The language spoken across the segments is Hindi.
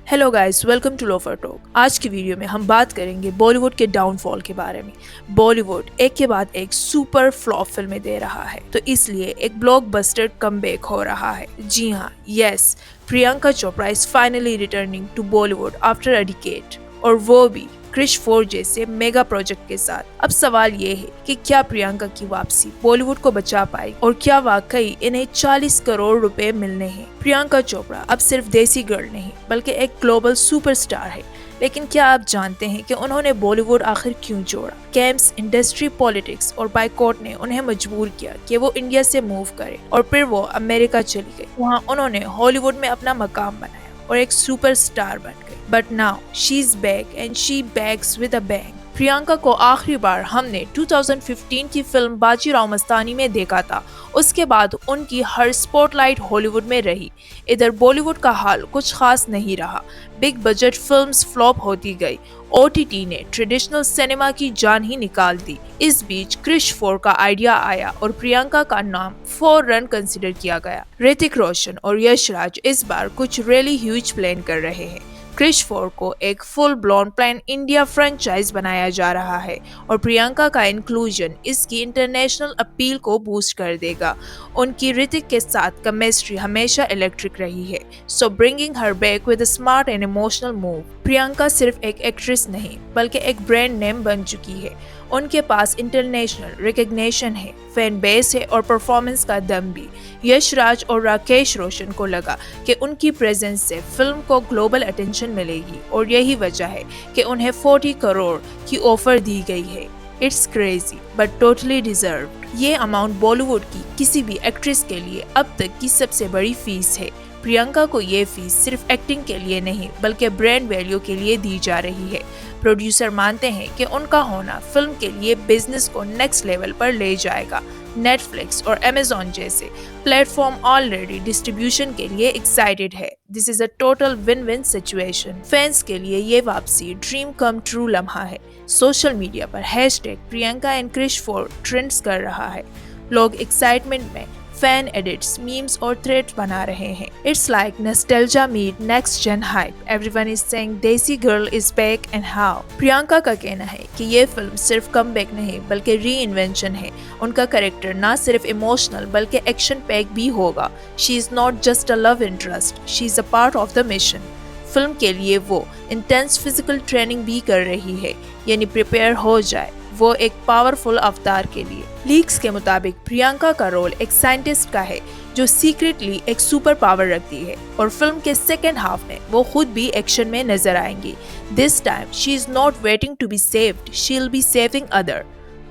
Hello guys, welcome to Loafer Talk. आज की वीडियो में हम बात करेंगे बॉलीवुड के डाउनफॉल के बारे में। बॉलीवुड एक के बाद एक सुपर फ्लॉप फिल्में दे रहा है, तो इसलिए एक ब्लॉकबस्टर कमबैक हो रहा है। जी हाँ, yes, Priyanka Chopra is finally returning to Bollywood after a decade, और वो भी क्रिश 4 जैसे मेगा प्रोजेक्ट के साथ। अब सवाल ये है कि क्या प्रियंका की वापसी बॉलीवुड को बचा पाई, और क्या वाकई इन्हें 40 करोड़ रुपए मिलने हैं। प्रियंका चोपड़ा अब सिर्फ देसी गर्ल नहीं बल्कि एक ग्लोबल सुपरस्टार है। लेकिन क्या आप जानते हैं कि उन्होंने बॉलीवुड आखिर क्यों छोड़ा? कैम्प्स, इंडस्ट्री, पॉलिटिक्स और बाइकॉट ने उन्हें मजबूर किया कि वो इंडिया से मूव करे, और फिर वो अमेरिका चली गई। वहाँ उन्होंने हॉलीवुड में अपना मकाम बनाया और एक सुपरस्टार बन गई। But now she is back and she backs with a bang. Priyanka को आखिरी बार हमने 2015 की फिल्म बाजीराव मस्तानी में देखा था। उसके बाद उनकी हर स्पॉटलाइट हॉलीवुड में रही। इधर बॉलीवुड का हाल कुछ खास नहीं रहा। बिग बजट फिल्म्स फ्लॉप होती गई। ओटीटी ने ट्रेडिशनल सिनेमा की जान ही निकाल दी। इस बीच क्रिश 4 का आइडिया आया और प्रियंका का नाम फौरन कंसिडर किया गया। ऋतिक रोशन और यश राज इस बार कुछ रियली ह्यूज प्लान कर रहे हैं। क्रिश 4 को एक फुल ब्लॉन प्लान इंडिया फ्रेंचाइज बनाया जा रहा है, और प्रियंका का इंक्लूजन इसकी इंटरनेशनल अपील को बूस्ट कर देगा। उनकी ऋतिक के साथ केमिस्ट्री हमेशा इलेक्ट्रिक रही है, so bringing her back with a smart and emotional move. Priyanka सिर्फ एक एक्ट्रेस नहीं बल्कि एक ब्रांड नेम बन चुकी है। उनके पास इंटरनेशनल रिकग्निशन है, फैन बेस है और परफॉर्मेंस का दम भी। यश राज और राकेश रोशन को लगा कि उनकी प्रेजेंस से फिल्म को ग्लोबल अटेंशन मिलेगी, और यही वजह है कि उन्हें 40 करोड़ की ऑफर दी गई है। It's crazy but totally deserved. ये अमाउंट बॉलीवुड की किसी भी एक्ट्रेस के लिए अब तक की सबसे बड़ी फीस है। प्रियंका को ये फीस सिर्फ एक्टिंग के लिए नहीं बल्कि ब्रांड वैल्यू के लिए दी जा रही है। प्रोड्यूसर मानते हैं कि उनका होना फिल्म के लिए बिजनेस को नेक्स्ट लेवल पर ले जाएगा। नेटफ्लिक्स और अमेजॉन जैसे प्लेटफॉर्म ऑलरेडी डिस्ट्रीब्यूशन के लिए एक्साइटेड है। This is a total win win situation. Fans के लिए ये वापसी ड्रीम कम ट्रू लम्हा है। सोशल मीडिया पर hashtag Priyanka and Krrish 4 trends कर रहा है। लोग एक्साइटमेंट में फैन एडिट्स, मीम्स और थ्रेड्स बना रहे हैं। It's like nostalgia meet next gen hype. Everyone is saying desi girl is back and how. Priyanka का कहना है कि ये फिल्म सिर्फ कमबैक नहीं बल्कि री इन्वेंशन है। उनका कैरेक्टर ना सिर्फ इमोशनल बल्कि एक्शन पैक भी होगा। She is not just a love interest, she is a part of the mission. Film के लिए वो इंटेंस फिजिकल ट्रेनिंग भी कर रही है, यानी प्रिपेयर हो जाए वो एक पावरफुल अवतार के लिए। लीक्स के मुताबिक प्रियंका का रोल एक साइंटिस्ट का है जो सीक्रेटली एक सुपर पावर रखती है, और फिल्म के सेकेंड हाफ में वो खुद भी एक्शन में नजर आएंगी। This time she is not waiting to be saved, she will be saving other.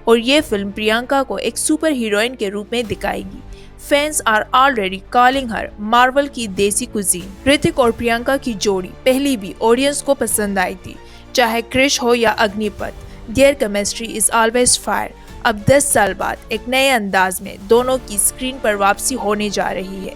और ये फिल्म प्रियंका को एक सुपर हीरोइन के रूप में दिखाएगी। Fans are already calling her Marvel की देसी कुजीन। ऋतिक और प्रियंका की जोड़ी पहले भी ऑडियंस को पसंद आई थी, चाहे क्रिश हो या Agneepath. Their chemistry is always fire. अब 10 साल बाद एक नए अंदाज में दोनों की स्क्रीन पर वापसी होने जा रही है।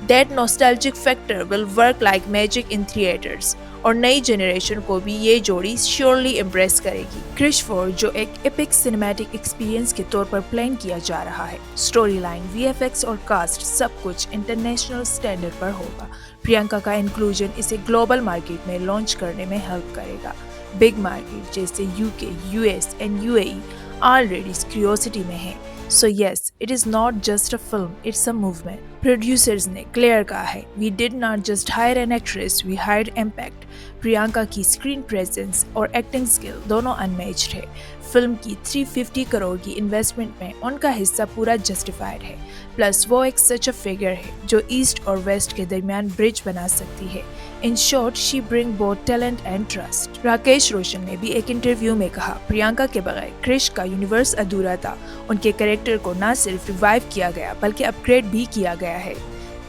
That nostalgic factor will work like magic in theatres, और नई जनरेशन को भी ये जोड़ी श्योरली इम्प्रेस करेगी। क्रिश 4 जो एक एपिक सिनेमैटिक एक्सपीरियंस के तौर पर प्लान किया जा रहा है। स्टोरी लाइन, वीएफएक्स और कास्ट सब कुछ इंटरनेशनल स्टैंडर्ड पर होगा। प्रियंका का इंक्लूजन इसे ग्लोबल मार्केट में लॉन्च करने में हेल्प करेगा। बिग मार्केट जैसे UK, US and UAE already curiosity में है। So yes, it is not just a film, it's a movement. Producers ने क्लियर कहा है, we did not just hire an actress, we hired impact. Priyanka की स्क्रीन प्रेजेंस और एक्टिंग स्किल दोनों अनमैच्ड है। फिल्म की 350 करोड़ की इन्वेस्टमेंट में उनका हिस्सा पूरा जस्टिफाइड है। प्लस वो एक सच अ फिगर है जो ईस्ट और वेस्ट के दरमियान ब्रिज बना सकती है। In short, she bring both talent and trust. Rakesh Roshan ने भी एक इंटरव्यू में कहा, प्रियंका के बगैर क्रिश का यूनिवर्स अधूरा था। उनके कैरेक्टर को न सिर्फ रिवाइव किया गया बल्कि अपग्रेड भी किया गया है।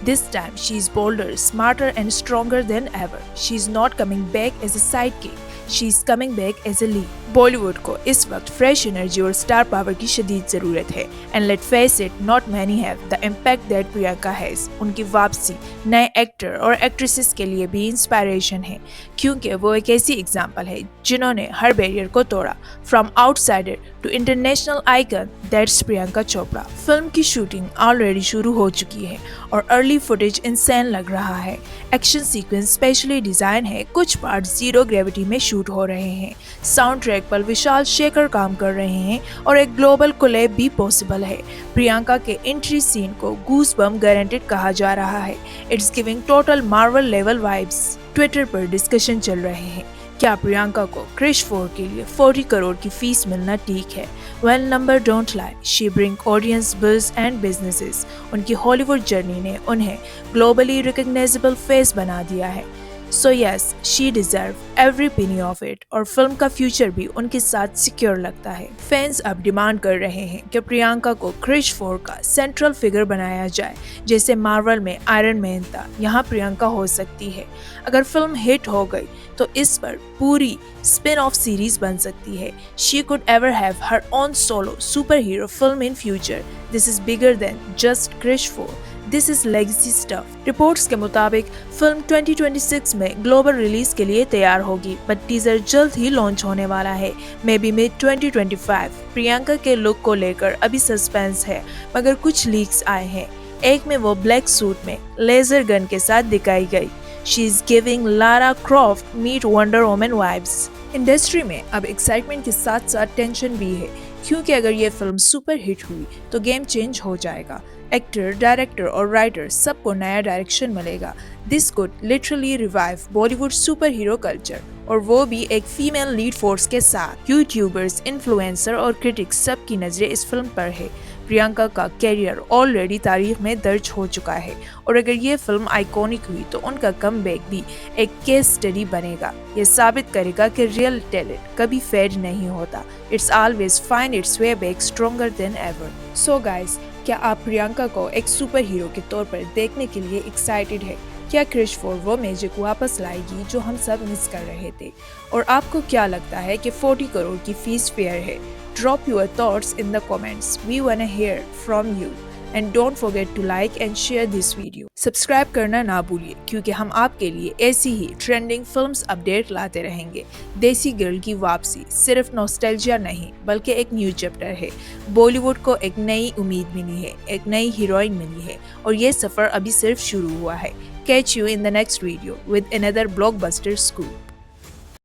This time she is bolder, smarter and stronger than ever. She is not coming back as a sidekick. She is coming back as a lead. Bollywood को इस वक्त फ्रेश एनर्जी और स्टार पावर की शदीद जरूरत है and let face it, not many have the impact that Priyanka has. उनकी वापसी नए एक्टर और एक्ट्रेसेस के लिए भी इंस्पायरेशन है, क्योंकि वो एक ऐसी एग्जाम्पल है जिन्होंने हर बैरियर को तोड़ा। From outsider to international icon, that's Priyanka Chopra. Film की शूटिंग ऑलरेडी शुरू हो चुकी है और अर्ली फुटेज इंसेन लग रहा है। एक्शन सीक्वेंस स्पेशली डिजाइन है, कुछ पार्ट जीरो ग्रेविटी में शूट हो रहे हैं। साउंड ट्रैक पर विशाल शेखर काम कर रहे हैं और एक ग्लोबल कोलैब भी पॉसिबल है। प्रियंका के एंट्री सीन को गूज बम गारंटेड कहा जा रहा है। It's giving total Marvel level vibes. Twitter पर डिस्कशन चल रहे हैं, क्या प्रियंका को क्रिश 4 के लिए 40 करोड़ की फीस मिलना ठीक है? Well, number don't lie, she bring audience buzz and businesses. उनकी हॉलीवुड जर्नी ने उन्हें ग्लोबली रिकग्नाइजेबल फेस बना दिया है। So yes, she deserve every penny of it और फिल्म का फ्यूचर भी उनके साथ सिक्योर लगता है। फैंस अब डिमांड कर रहे हैं कि प्रियंका को क्रिश 4 का सेंट्रल फिगर बनाया जाए, जैसे मार्वल में आयरन मैन था। यहाँ प्रियंका हो सकती है। अगर फिल्म हिट हो गई तो इस पर पूरी स्पिन ऑफ सीरीज बन सकती है। She could ever have her own solo super hero film in future. This is bigger than just Krrish 4। This is legacy stuff. Reports के मुताबिक फिल्म 2026 में ग्लोबल रिलीज के लिए तैयार होगी, बट टीजर जल्द ही लॉन्च होने वाला है, मे बी मिड 2025। प्रियंका के लुक को लेकर अभी सस्पेंस है, मगर कुछ लीक्स आए हैं। एक में वो ब्लैक सूट में लेजर गन के साथ दिखाई गई। She is giving Lara Croft meet Wonder Woman vibes. Industry में अब एक्साइटमेंट के साथ साथ टेंशन भी है, क्योंकि अगर ये फिल्म सुपर हिट हुई तो गेम चेंज हो जाएगा। एक्टर, डायरेक्टर और राइटर सबको नया डायरेक्शन मिलेगा। This could literally revive Bollywood super hero culture, और वो भी एक फीमेल लीड फोर्स के साथ। यूट्यूबर्स, इन्फ्लुएंसर और क्रिटिक्स सबकी नजरें इस फिल्म पर है। प्रियंका का कैरियर ऑलरेडी तारीख में दर्ज हो चुका है, और अगर ये फिल्म आइकॉनिक हुई तो उनका कमबैक भी एक केस स्टडी बनेगा। ये साबित करेगा कि रियल टैलेंट कभी फेड नहीं होता। It's always find its way back stronger than ever. So guys, क्या आप प्रियंका को एक सुपर हीरो के तौर पर देखने के लिए एक्साइटेड है? क्या क्रिश 4 वो मैजिक वापस लाएगी जो हम सब मिस कर रहे थे? और आपको क्या लगता है कि 40 करोड़ की फीस फेयर है? Drop your thoughts in the comments. We wanna hear from you. And don't forget to like and share this video. Subscribe करना ना भूलिए, क्योंकि हम आपके लिए ऐसी ही ट्रेंडिंग फिल्म्स अपडेट लाते रहेंगे। देसी गर्ल की वापसी सिर्फ नॉस्टैल्जिया नहीं, बल्कि एक न्यू चैप्टर है। बॉलीवुड को एक नई उम्मीद मिली है, एक नई हीरोइन मिली है, और ये सफर अभी सिर्फ शुरू हुआ है। Catch you in the next video with another blockbuster scoop.